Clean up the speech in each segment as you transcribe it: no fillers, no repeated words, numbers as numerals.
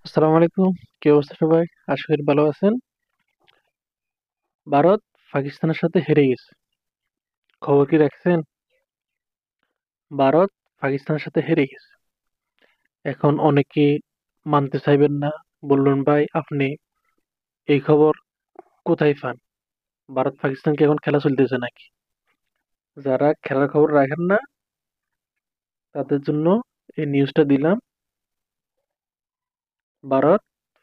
আসসালামু আলাইকুম। কি অবস্থা সবাই? আশা করি ভালো আছেন। ভারত পাকিস্তানের সাথে হেরে গেছে। খবর কি রাখছেন? ভারত পাকিস্তানের সাথে হেরে গেছে। এখন অনেকে মানতে চাইবেন না। বললেন ভাই আপনি এই খবর কোথায় পান? ভারত পাকিস্তান কি এখন খেলা চলতেছে নাকি? যারা খেলার খবর রাখেন না তাদের জন্য এই নিউজটা দিলাম। ভারত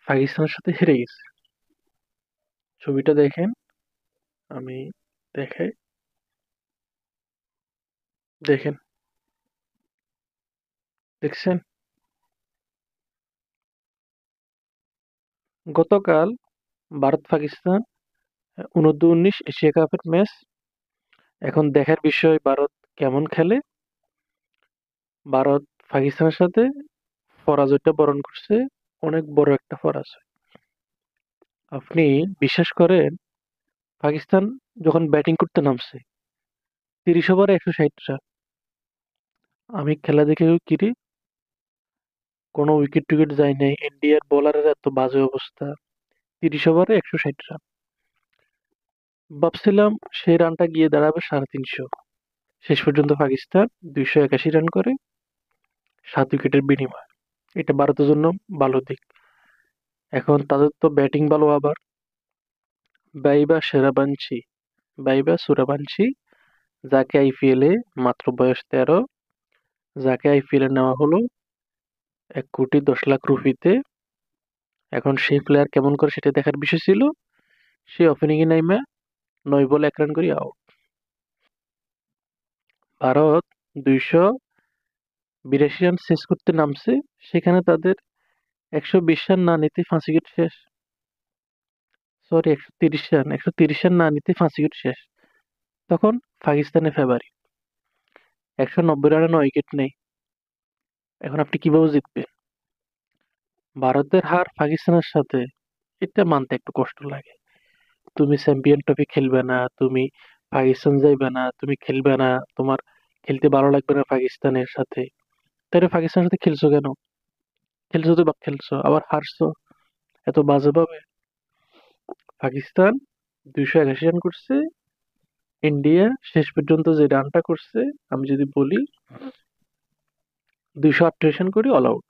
পাকিস্তানের সাথে হেরে গেছে। ছবিটা দেখেন, আমি দেখাই। দেখেন, দেখছেন? গতকাল ভারত পাকিস্তান অনূর্ধ্ব-19 এশিয়া কাপের ম্যাচ। এখন দেখার বিষয় ভারত কেমন খেলে। ভারত পাকিস্তানের সাথে পরাজয়টা বরণ করছে, অনেক বড় একটা পরাজয়। আপনি বিশ্বাস করেন, পাকিস্তান যখন ব্যাটিং করতে নামছে 30 ওভারে 160 রান। আমি খেলা দেখে কিরে, কোনো উইকেট টুইকেট যায় নাই, ইন্ডিয়ার বোলারের এত বাজে অবস্থা। 30 ওভারে 160 রান, ভাবছিলাম সেই রানটা গিয়ে দাঁড়াবে 350। শেষ পর্যন্ত পাকিস্তান 281 রান করে 7 উইকেটের বিনিময়ে। এটা ভারতের জন্য ভালো দিক। এখন তাদের তো ব্যাটিং ভালো আবার। বাইবা সেরাবাঞ্চি, বাইবা সুরাবাঞ্চি, যাকে আইপিএলে মাত্র বয়স 13, যাকে আইপিএলে নেওয়া হলো 1,10,00,000 রুপিতে। এখন সেই প্লেয়ার কেমন করে সেটা দেখার বিষয় ছিল। সে ওপেনিং এ নাইমা 9 বলে 1 রান করে আউট। ভারত 282 রান শেষ করতে নামছে, সেখানে তাদের 120 রান না নিতে 5 উইকেট শেষ। সরি, 130 রান, 130 রান না নিতে 5 উইকেট শেষ। তখন পাকিস্তানের ফেভারিট, 190 রানে 9 উইকেট নেই। এখন আপনি কিভাবে জিতবেন? ভারতের হার পাকিস্তানের সাথে, এটা মানতে একটু কষ্ট লাগে। তুমি চ্যাম্পিয়ন ট্রফি খেলবে না, তুমি পাকিস্তান যাইবে না, তুমি খেলবে না, তোমার খেলতে ভালো লাগবে না পাকিস্তানের সাথে, তাহলে পাকিস্তানের সাথে খেলছো কেন? খেলছো তো বা খেলছো, আবার হারছো এত বাজে ভাবে। পাকিস্তান 281 রান করছে, ইন্ডিয়া শেষ পর্যন্ত যে রানটা করছে, আমি যদি বলি 238 রান করে অল আউট।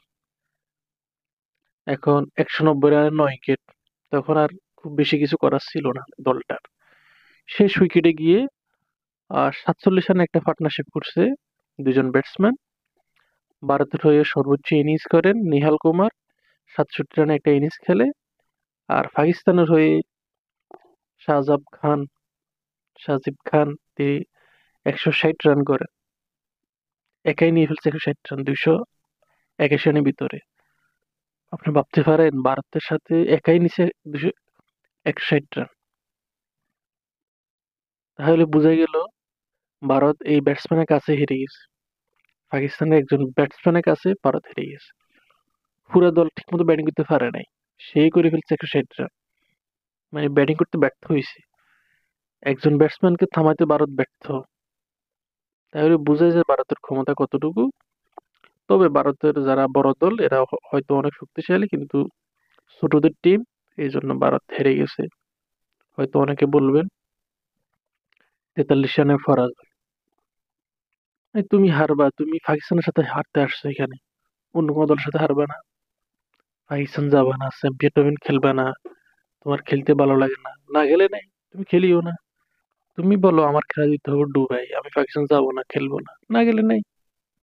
এখন 190 রানে 9 উইকেট, তখন আর খুব বেশি কিছু করার ছিল না দলটার। শেষ উইকেটে গিয়ে 47 রানে একটা পার্টনারশিপ করছে দুজন ব্যাটসম্যান। ভারতের হয়ে সর্বোচ্চ ইনিংস করেন নিহাল কুমার, 67 রানে একটা ইনিংস খেলে। আর পাকিস্তানের হয়ে শাহজাব খান, সাজিব খান, তিনি 160 রান করেন। একাই নিয়ে ফেলছে 160 রান 281 রানের ভিতরে। আপনি ভাবতে পারেন ভারতের সাথে একাই নিচে 261 রান। তাহলে বোঝা গেল ভারত এই ব্যাটসম্যানের কাছে হেরে গেছে। পাকিস্তানের একজন ব্যাটসম্যানের কাছে ভারত হেরে গেছে। পুরো দল ঠিকমতো ব্যাটিং করতে পারে নাই, সেই করে ফেলছে 160 রান। মানে ব্যাটিং করতে ব্যর্থ হয়েছে, একজন ব্যাটসম্যানকে থামাইতে ভারত ব্যর্থ। তাহলে বোঝা যায় ভারতের ক্ষমতা কতটুকু। তবে ভারতের যারা বড় দল এরা হয়তো অনেক শক্তিশালী, কিন্তু ছোটদের টিম, এই জন্য ভারত হেরে গেছে। হয়তো অনেকে বলবেন 43 রানের পরাজয়। এই তুমি হারবা, তুমি পাকিস্তানের সাথে হারতে আসছো এখানে, অন্য কোনো দলের সাথে হারবা না। পাকিস্তান যাবা না, চ্যাম্পিয়ন ট্রফি খেলবা না, তোমার খেলতে ভালো লাগে না, না গেলে নাই, তুমি খেলিও না। তুমি বলো আমার খেলা দিতে হবে দুবাই, আমি পাকিস্তান যাবো না, খেলবো না, না গেলে নাই।